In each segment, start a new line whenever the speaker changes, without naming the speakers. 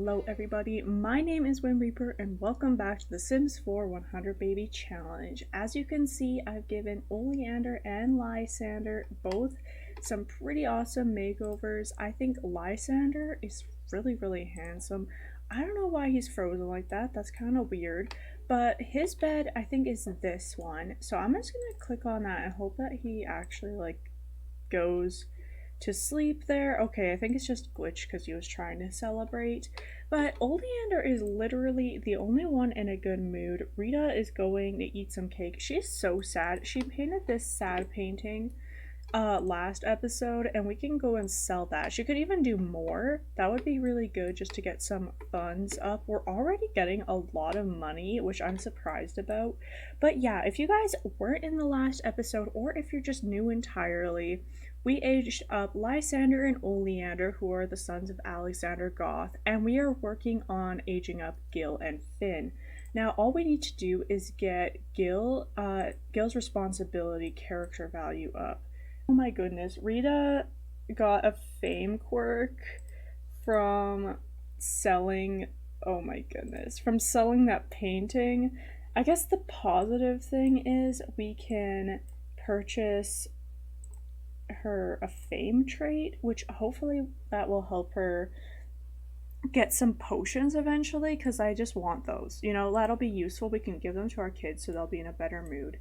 Hello everybody, my name is whimreaper and welcome back to the Sims 4 100 Baby Challenge. As you can see, I've given Oleander and Lysander both some pretty awesome makeovers. I think Lysander is really handsome. I don't know why he's frozen like that, that's kind of weird. But his bed, I think, is this one. So I'm just gonna click on that and hope that he actually goes to sleep there. Okay, I think it's just glitched because he was trying to celebrate. But Oleander is literally the only one in a good mood. Rita is going to eat some cake. She's so sad. She painted this sad painting last episode, and we can go and sell that. She could even do more. That would be really good just to get some funds up. We're already getting a lot of money, which I'm surprised about. But yeah, if you guys weren't in the last episode, or if you're just new entirely, we aged up Lysander and Oleander, who are the sons of Alexander Goth, and we are working on aging up Gil and Finn. Now, all we need to do is get Gil's responsibility character value up. Oh my goodness, Rita got a fame quirk from selling, oh my goodness, from selling that painting. I guess the positive thing is we can purchase her a fame trait, which hopefully that will help her get some potions eventually, because I just want those. You know, that'll be useful. We can give them to our kids so they'll be in a better mood.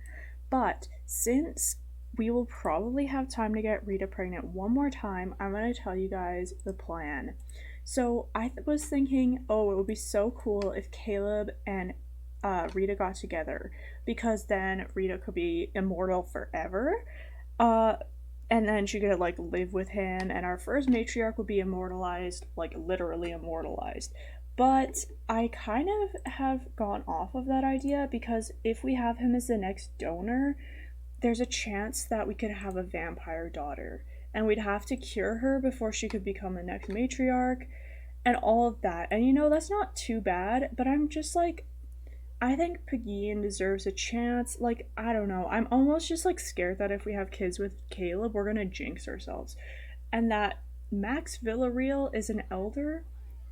But since we will probably have time to get Rita pregnant one more time, I'm going to tell you guys the plan. So I was thinking, oh, it would be so cool if Caleb and Rita got together, because then Rita could be immortal forever. And then she could live with him, and our first matriarch would be immortalized, literally immortalized. But I kind of have gone off of that idea, because if we have him as the next donor, there's a chance that we could have a vampire daughter, and we'd have to cure her before she could become the next matriarch, and all of that. And you know, that's not too bad, but I'm just I think Pegeen deserves a chance. I don't know. I'm almost just scared that if we have kids with Caleb, we're gonna jinx ourselves. And that Max Villarreal is an elder,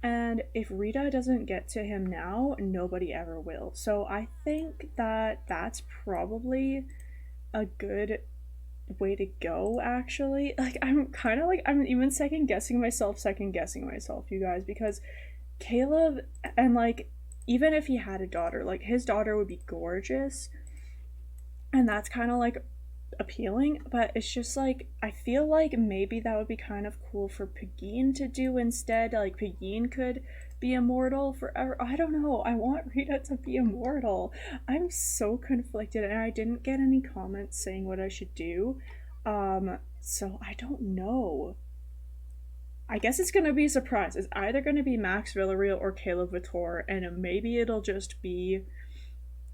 and if Rita doesn't get to him now, nobody ever will. So I think that that's probably a good way to go, actually. I'm kind of I'm even second guessing myself, you guys, because Caleb, and even if he had a daughter, his daughter would be gorgeous, and that's kind of appealing, but it's just I feel maybe that would be kind of cool for Pegeen to do instead. Pegeen could be immortal forever. I don't know. I want Rita to be immortal. I'm so conflicted, and I didn't get any comments saying what I should do. So I don't know. I guess it's gonna be a surprise. It's either gonna be Max Villarreal or Caleb Vittor, and maybe it'll just be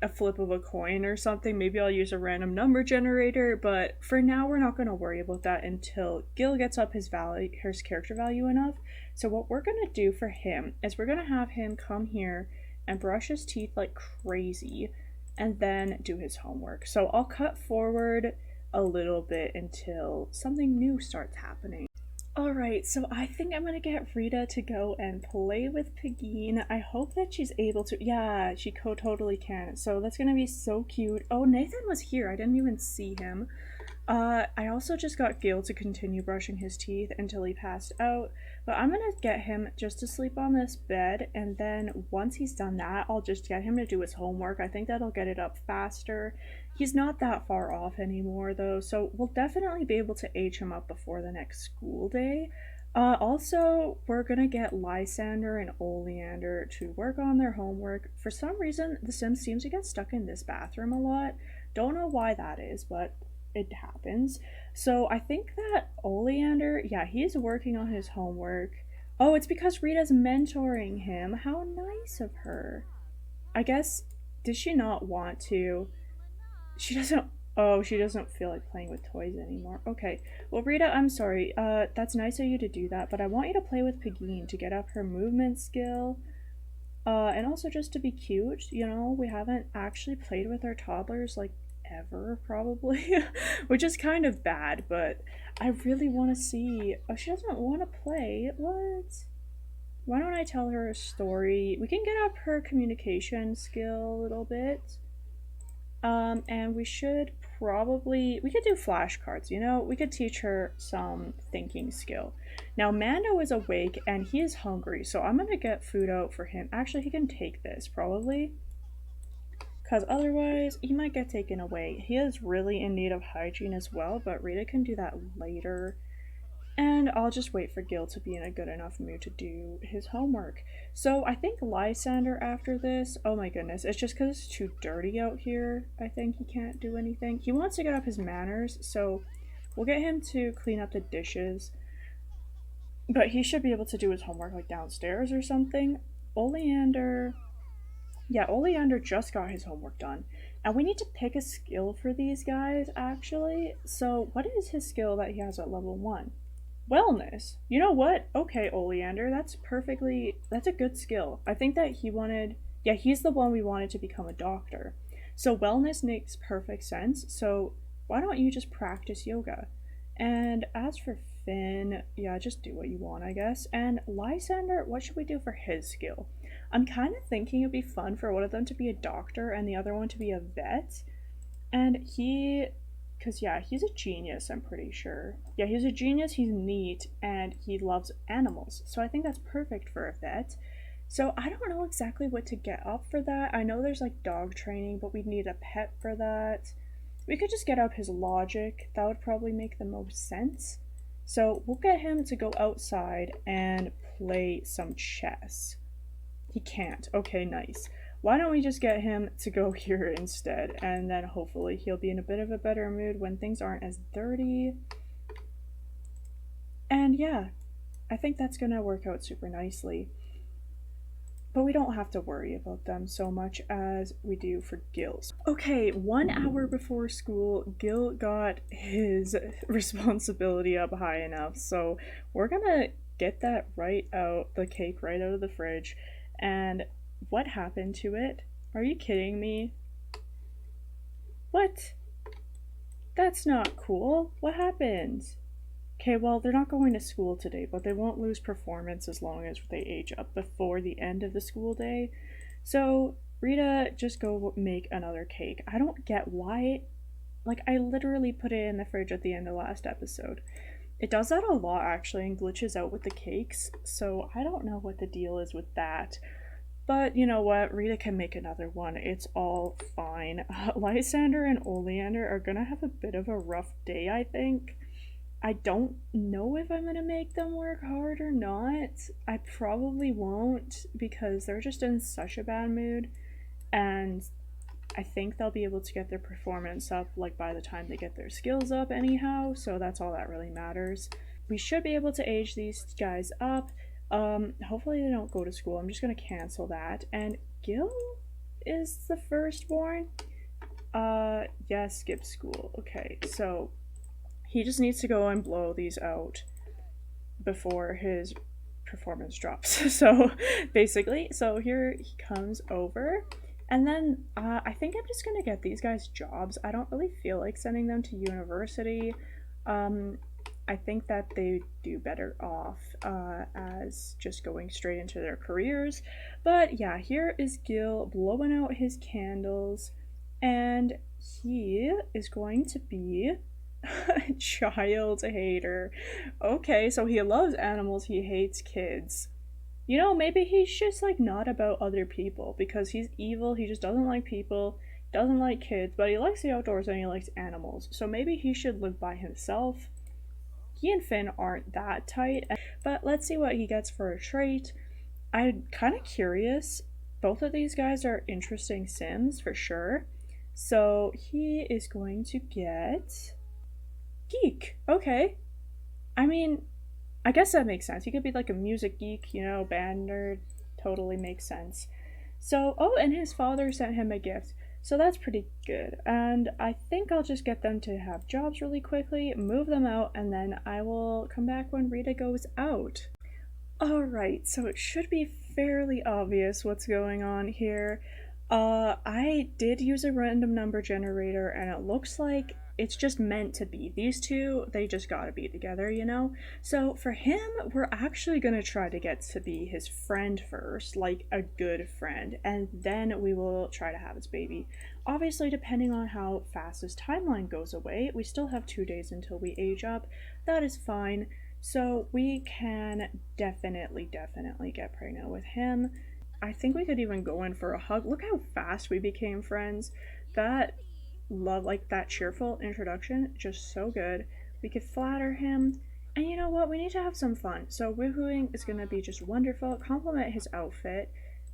a flip of a coin or something. Maybe I'll use a random number generator, but for now we're not gonna worry about that until Gil gets up his character value enough. So what we're gonna do for him is we're gonna have him come here and brush his teeth like crazy, and then do his homework. So I'll cut forward a little bit until something new starts happening. Alright, so I think I'm gonna get Rita to go and play with Pegeen. I hope that she's able to. Yeah, she totally can. So that's gonna be so cute. Oh, Nathan was here. I didn't even see him. I also just got Gil to continue brushing his teeth until he passed out. But I'm gonna get him just to sleep on this bed, and then once he's done that, I'll just get him to do his homework. I think that'll get it up faster. He's not that far off anymore though, so we'll definitely be able to age him up before the next school day. Also, we're gonna get Lysander and Oleander to work on their homework. For some reason, The Sims seems to get stuck in this bathroom a lot. Don't know why that is, but it happens. So I think that Oleander, yeah, he's working on his homework. Oh, it's because Rita's mentoring him. How nice of her. I guess, did she not want to? She doesn't. Oh, she doesn't feel like playing with toys anymore. Okay. Well, Rita, I'm sorry. That's nice of you to do that, but I want you to play with Pegeen to get up her movement skill. And also just to be cute. You know, we haven't actually played with our toddlers ever, probably, which is kind of bad, but I really want to see. Oh, she doesn't want to play. What? Why don't I tell her a story? We can get up her communication skill a little bit. And we should we could do flashcards, you know? We could teach her some thinking skill. Now, Mando is awake and he is hungry, so I'm gonna get food out for him. Actually, he can take this, probably. Because otherwise, he might get taken away. He is really in need of hygiene as well, but Rita can do that later. And I'll just wait for Gil to be in a good enough mood to do his homework. So I think Lysander after this, oh my goodness, it's just because it's too dirty out here. I think he can't do anything. He wants to get up his manners, so we'll get him to clean up the dishes. But he should be able to do his homework like downstairs or something. Oleander, yeah, Oleander just got his homework done. And we need to pick a skill for these guys actually. So what is his skill that he has at level 1? Wellness. You know what? Okay, Oleander, that's a good skill. I think that yeah, he's the one we wanted to become a doctor. So wellness makes perfect sense. So why don't you just practice yoga? And as for Finn, yeah, just do what you want, I guess. And Lysander, what should we do for his skill? I'm kind of thinking it'd be fun for one of them to be a doctor and the other one to be a vet. And because yeah, he's a genius, I'm pretty sure. Yeah, he's a genius, he's neat, and he loves animals. So I think that's perfect for a vet. So I don't know exactly what to get up for that. I know there's like dog training, but we'd need a pet for that. We could just get up his logic. That would probably make the most sense. So we'll get him to go outside and play some chess. He can't. Okay, nice. Why don't we just get him to go here instead, and then hopefully he'll be in a bit of a better mood when things aren't as dirty. And yeah, I think that's gonna work out super nicely. But we don't have to worry about them so much as we do for Gil's. Okay, 1 hour before school, Gil got his responsibility up high enough, so we're gonna get that the cake right out of the fridge. And what happened to it? Are you kidding me? What? That's not cool. What happened? Okay, well, they're not going to school today, but they won't lose performance as long as they age up before the end of the school day. So, Rita, just go make another cake. I don't get why. Like, I literally put it in the fridge at the end of last episode. It does that a lot, actually, and glitches out with the cakes, so I don't know what the deal is with that. But you know what? Rita can make another one. It's all fine. Lysander and Oleander are gonna have a bit of a rough day, I think. I don't know if I'm gonna make them work hard or not. I probably won't because they're just in such a bad mood, and I think they'll be able to get their performance up like by the time they get their skills up anyhow, so that's all that really matters. We should be able to age these guys up. Hopefully they don't go to school. I'm just gonna cancel that. And Gil is the firstborn? Yes, skip school. Okay, so he just needs to go and blow these out before his performance drops. So basically, so here he comes over. And then I think I'm just gonna get these guys jobs. I don't really feel like sending them to university. I think that they do better off as just going straight into their careers. But yeah, here is Gil blowing out his candles, and he is going to be a child hater. Okay, so he loves animals, he hates kids. You know, maybe he's just like not about other people because he's evil, he just doesn't like people, doesn't like kids, but he likes the outdoors and he likes animals. So maybe he should live by himself. He and Finn aren't that tight, but let's see what he gets for a trait. I'm kind of curious. Both of these guys are interesting Sims for sure. So he is going to get geek. Okay. I mean, I guess that makes sense. He could be like a music geek, you know, band nerd. Totally makes sense. So, oh, and his father sent him a gift. So that's pretty good. And I think I'll just get them to have jobs really quickly, move them out, and then I will come back when Rita goes out. Alright, so it should be fairly obvious what's going on here. I did use a random number generator, and it looks like it's just meant to be. These two, they just gotta be together, you know? So for him, we're actually gonna try to get to be his friend first, like a good friend, and then we will try to have his baby. Obviously, depending on how fast his timeline goes away, we still have 2 days until we age up. That is fine. So we can definitely get pregnant with him. I think we could even go in for a hug. Look how fast we became friends. That love, like that cheerful introduction, just so good. We could flatter him. And you know what? We need to have some fun. So woohooing is gonna be just wonderful. Compliment his outfit.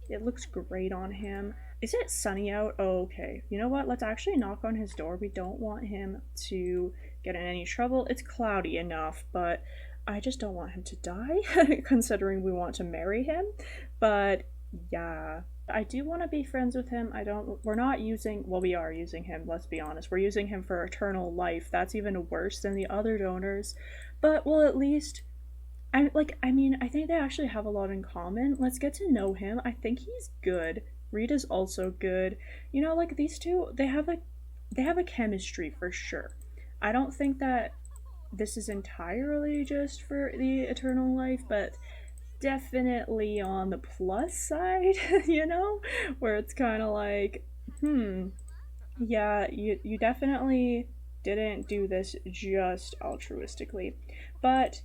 It looks great on him. Is it sunny out? Oh, okay. You know what? Let's actually knock on his door. We don't want him to get in any trouble. It's cloudy enough, but I just don't want him to die, considering we want to marry him. But yeah, I do want to be friends with him. We're not using, well, we are using him, let's be honest. We're using him for eternal life. That's even worse than the other donors. But we'll at least, I think they actually have a lot in common. Let's get to know him. I think he's good. Rita's also good. You know, like these two, they have a chemistry for sure. I don't think that this is entirely just for the eternal life, but definitely on the plus side, you know, where it's kind of like, yeah, you definitely didn't do this just altruistically. But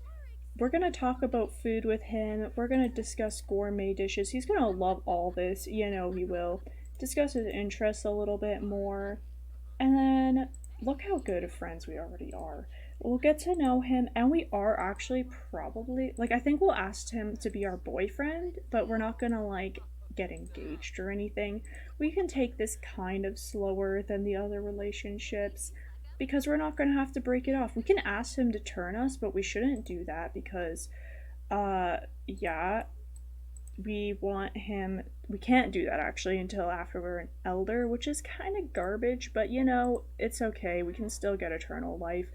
we're going to talk about food with him. We're going to discuss gourmet dishes. He's going to love all this, you know, he will. Discuss his interests a little bit more. And then look how good of friends we already are. We'll get to know him, and we are actually probably, like, I think we'll ask him to be our boyfriend, but we're not gonna, like, get engaged or anything. We can take this kind of slower than the other relationships because we're not gonna have to break it off. We can ask him to turn us, but we shouldn't do that because, yeah, we can't do that actually until after we're an elder, which is kind of garbage, but you know, it's okay. We can still get eternal life.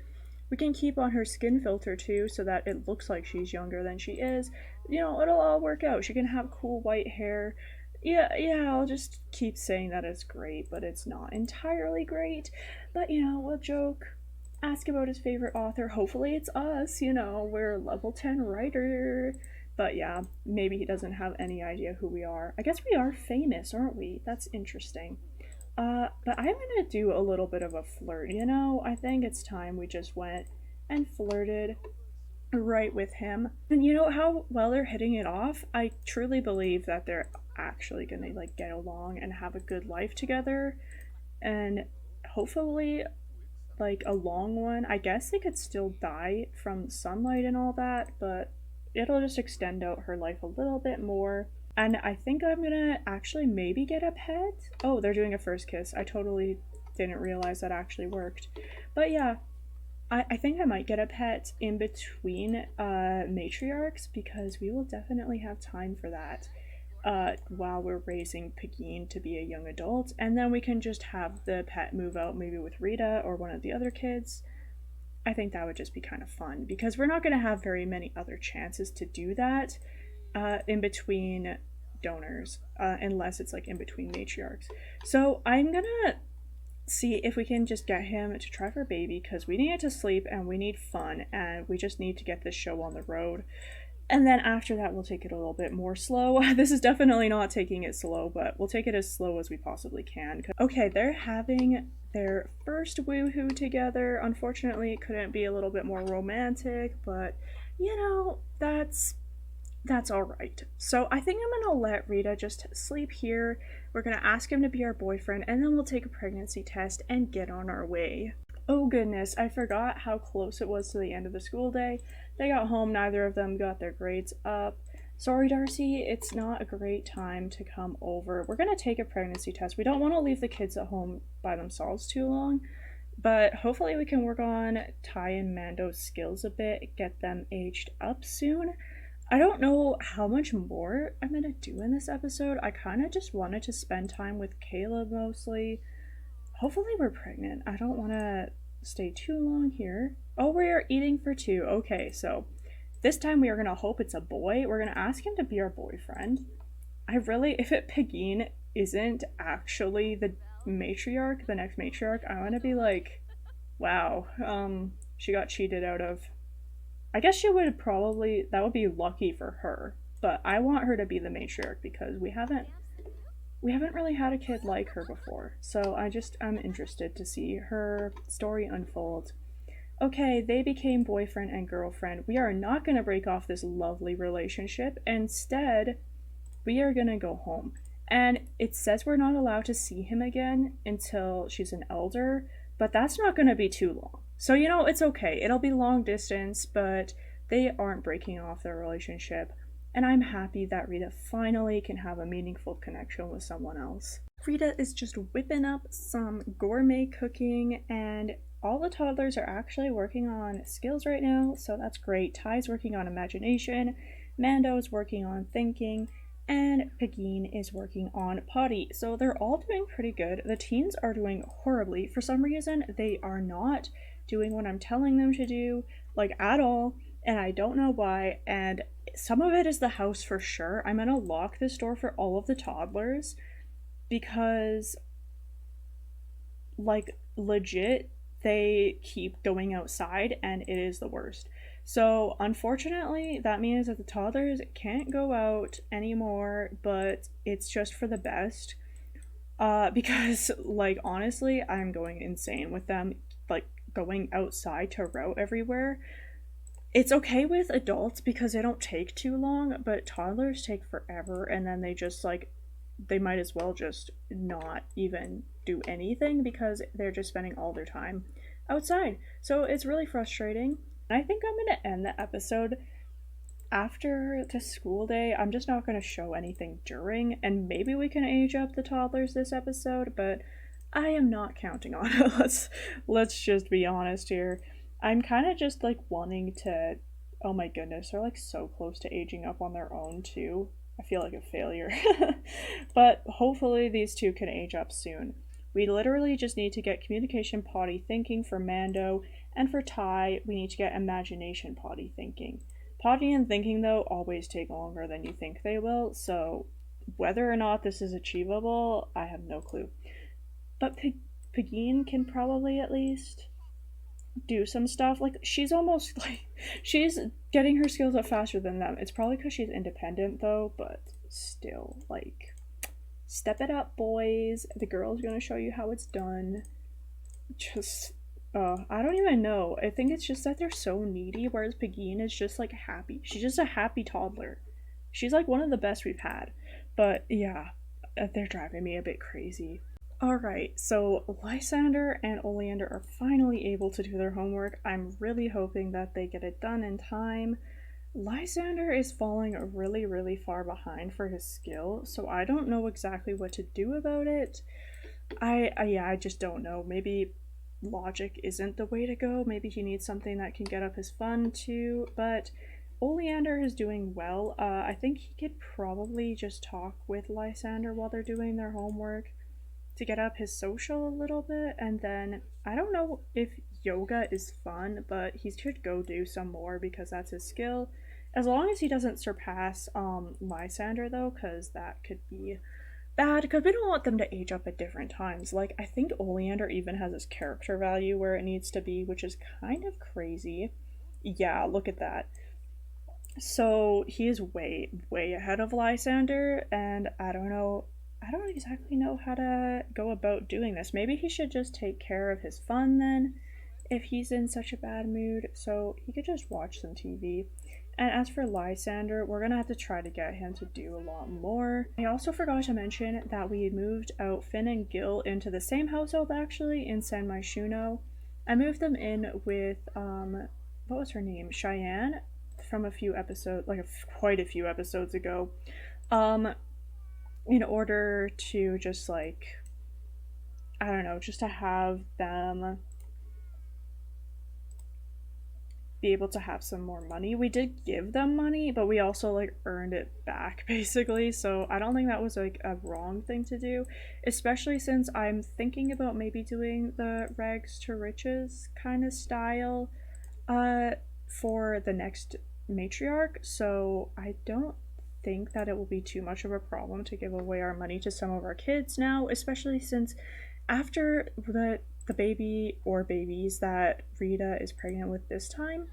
We can keep on her skin filter too so that it looks like she's younger than she is. You know, it'll all work out. She can have cool white hair. Yeah, I'll just keep saying that it's great, but it's not entirely great. But you know, we'll joke, ask about his favorite author. Hopefully it's us, you know, we're a level 10 writer. But yeah, maybe he doesn't have any idea who we are. I guess we are famous, aren't we? That's interesting. But I'm gonna do a little bit of a flirt, you know? I think it's time we just went and flirted right with him. And you know how well they're hitting it off? I truly believe that they're actually gonna like get along and have a good life together. And hopefully like a long one. I guess they could still die from sunlight and all that, but it'll just extend out her life a little bit more. And I think I'm gonna actually maybe get a pet. Oh, they're doing a first kiss. I totally didn't realize that actually worked. But yeah, I think I might get a pet in between matriarchs because we will definitely have time for that while we're raising Pegeen to be a young adult. And then we can just have the pet move out maybe with Rita or one of the other kids. I think that would just be kind of fun because we're not going to have very many other chances to do that in between donors, unless it's like in between matriarchs. So I'm gonna see if we can just get him to try for baby because we need to sleep and we need fun and we just need to get this show on the road. And then after that, we'll take it a little bit more slow. This is definitely not taking it slow, but we'll take it as slow as we possibly can. Okay, they're having their first woohoo together. Unfortunately, it couldn't be a little bit more romantic, but you know, that's all right. So I think I'm gonna let Rita just sleep here. We're gonna ask him to be our boyfriend, and then we'll take a pregnancy test and get on our way. Oh goodness, I forgot how close it was to the end of the school day. They got home, neither of them got their grades up. Sorry, Darcy, it's not a great time to come over. We're gonna take a pregnancy test. We don't want to leave the kids at home by themselves too long, but hopefully we can work on Ty and Mando's skills a bit, get them aged up soon. I don't know how much more I'm gonna do in this episode. I kind of just wanted to spend time with Caleb mostly. Hopefully we're pregnant. I don't want to stay too long here. Oh, we are eating for two. Okay, so this time we are going to hope it's a boy. We're going to ask him to be our boyfriend. If Pegeen isn't actually the matriarch, the next matriarch, I want to be like, Wow. She got cheated out of. I guess she would probably, that would be lucky for her. But I want her to be the matriarch because we haven't really had a kid like her before. So I'm interested to see her story unfold. Okay, they became boyfriend and girlfriend. We are not going to break off this lovely relationship. Instead, we are going to go home. And it says we're not allowed to see him again until she's an elder, but that's not going to be too long. So, it's okay. It'll be long distance, but they aren't breaking off their relationship. And I'm happy that Rita finally can have a meaningful connection with someone else. Rita is just whipping up some gourmet cooking, and all the toddlers are actually working on skills right now, so that's great. Ty's working on imagination, Mando's working on thinking, and Pegeen is working on potty. So they're all doing pretty good. The teens are doing horribly. For some reason, they are not doing what I'm telling them to do, like at all, and I don't know why. And some of it is the house for sure. I'm gonna lock this door for all of the toddlers because, like, legit, they keep going outside and it is the worst. So, unfortunately, that means that the toddlers can't go out anymore, but it's just for the best. Because, like, honestly, I'm going insane with them, like, going outside to route everywhere. It's okay with adults because they don't take too long, but toddlers take forever, and then they might as well just not even do anything because they're just spending all their time outside. So it's really frustrating. I think I'm going to end the episode after the school day. I'm just not going to show anything during, and maybe we can age up the toddlers this episode, but I am not counting on it. Let's just be honest here. I'm kind of just like wanting to. Oh my goodness, they're like so close to aging up on their own too. I feel like a failure. But hopefully these two can age up soon. We literally just need to get communication potty thinking for Mando, and for Ty, we need to get imagination potty thinking. Potty and thinking, though, always take longer than you think they will, so whether or not this is achievable, I have no clue. But Pegeen can probably at least do some stuff. Like, she's almost like she's getting her skills up faster than them. It's probably because she's independent though, but still, like, step it up, boys. The girl's gonna show you how it's done. Just I don't even know. I think it's just that they're so needy, whereas Pegeen is just like happy. She's just a happy toddler. She's like one of the best we've had. But yeah, they're driving me a bit crazy. Alright, so Lysander and Oleander are finally able to do their homework. I'm really hoping that they get it done in time. Lysander is falling really, really far behind for his skill, so I don't know exactly what to do about it. I just don't know. Maybe logic isn't the way to go. Maybe he needs something that can get up his fun too, but Oleander is doing well. I think he could probably just talk with Lysander while they're doing their homework to get up his social a little bit, and then I don't know if yoga is fun, but he should go do some more because that's his skill. As long as he doesn't surpass Lysander though, because that could be bad because we don't want them to age up at different times. Like, I think Oleander even has his character value where it needs to be, which is kind of crazy. Yeah, look at that. So he is way, way ahead of Lysander, and I don't exactly know how to go about doing this. Maybe he should just take care of his fun then, if he's in such a bad mood, so he could just watch some TV. And as for Lysander, we're gonna have to try to get him to do a lot more. I also forgot to mention that we moved out Finn and Gil into the same household actually in San Myshuno. I moved them in with what was her name? Cheyenne from a few episodes, like quite a few episodes ago. Um, in order to just like, I don't know, just to have them be able to have some more money. We did give them money, but we also like earned it back basically. So I don't think that was like a wrong thing to do, especially since I'm thinking about maybe doing the rags to riches kind of style for the next matriarch. So I don't think that it will be too much of a problem to give away our money to some of our kids now, especially since after the the baby or babies that Rita is pregnant with this time,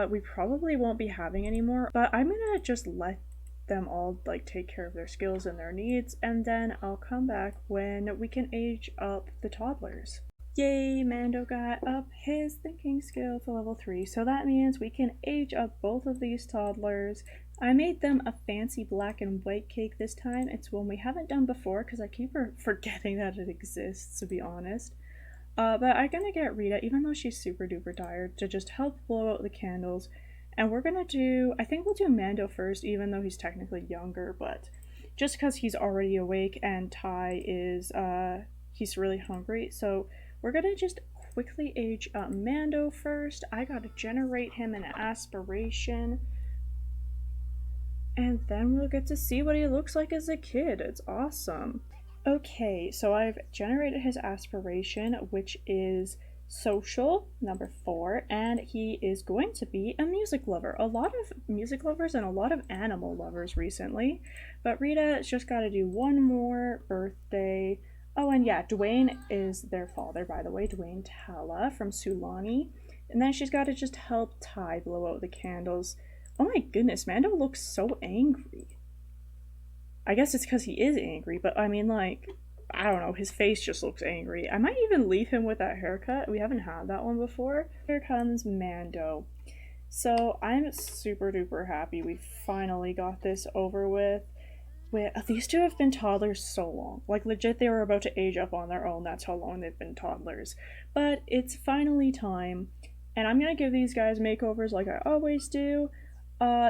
we probably won't be having anymore, but I'm gonna just let them all like take care of their skills and their needs, and then I'll come back when we can age up the toddlers. Yay, Mando got up his thinking skill to level 3, so that means we can age up both of these toddlers. I made them a fancy black and white cake this time. It's one we haven't done before because I keep forgetting that it exists, to be honest. But I'm gonna get Rita, even though she's super duper tired, to just help blow out the candles. And we're gonna do, I think we'll do Mando first, even though he's technically younger, but just because he's already awake and Ty is, he's really hungry. So we're gonna just quickly age up Mando first. I gotta generate him an aspiration. And then we'll get to see what he looks like as a kid. It's awesome. Okay, so I've generated his aspiration, which is social, number 4, and he is going to be a music lover. A lot of music lovers and a lot of animal lovers recently, but Rita's just got to do one more birthday. Oh, and yeah, Dwayne is their father, by the way, Dwayne Tala from Sulani. And then she's got to just help Ty blow out the candles. Oh my goodness, Mando looks so angry. I guess it's because he is angry, but I mean, like, I don't know, his face just looks angry. I might even leave him with that haircut. We haven't had that one before. Here comes Mando. So I'm super duper happy we finally got this over with. These two have been toddlers so long. Like, legit, they were about to age up on their own. That's how long they've been toddlers. But it's finally time, and I'm gonna give these guys makeovers like I always do.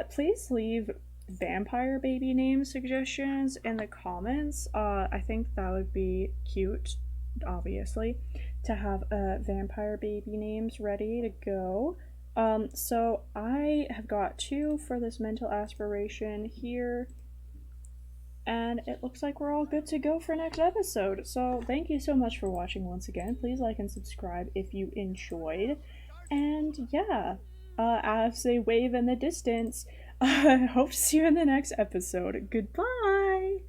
Please leave vampire baby name suggestions in the comments. I think that would be cute, obviously, to have vampire baby names ready to go. So I have got 2 for this mental aspiration here, and it looks like we're all good to go for next episode. So thank you so much for watching once again. Please like and subscribe if you enjoyed. And yeah, as they wave in the distance, I hope to see you in the next episode. Goodbye!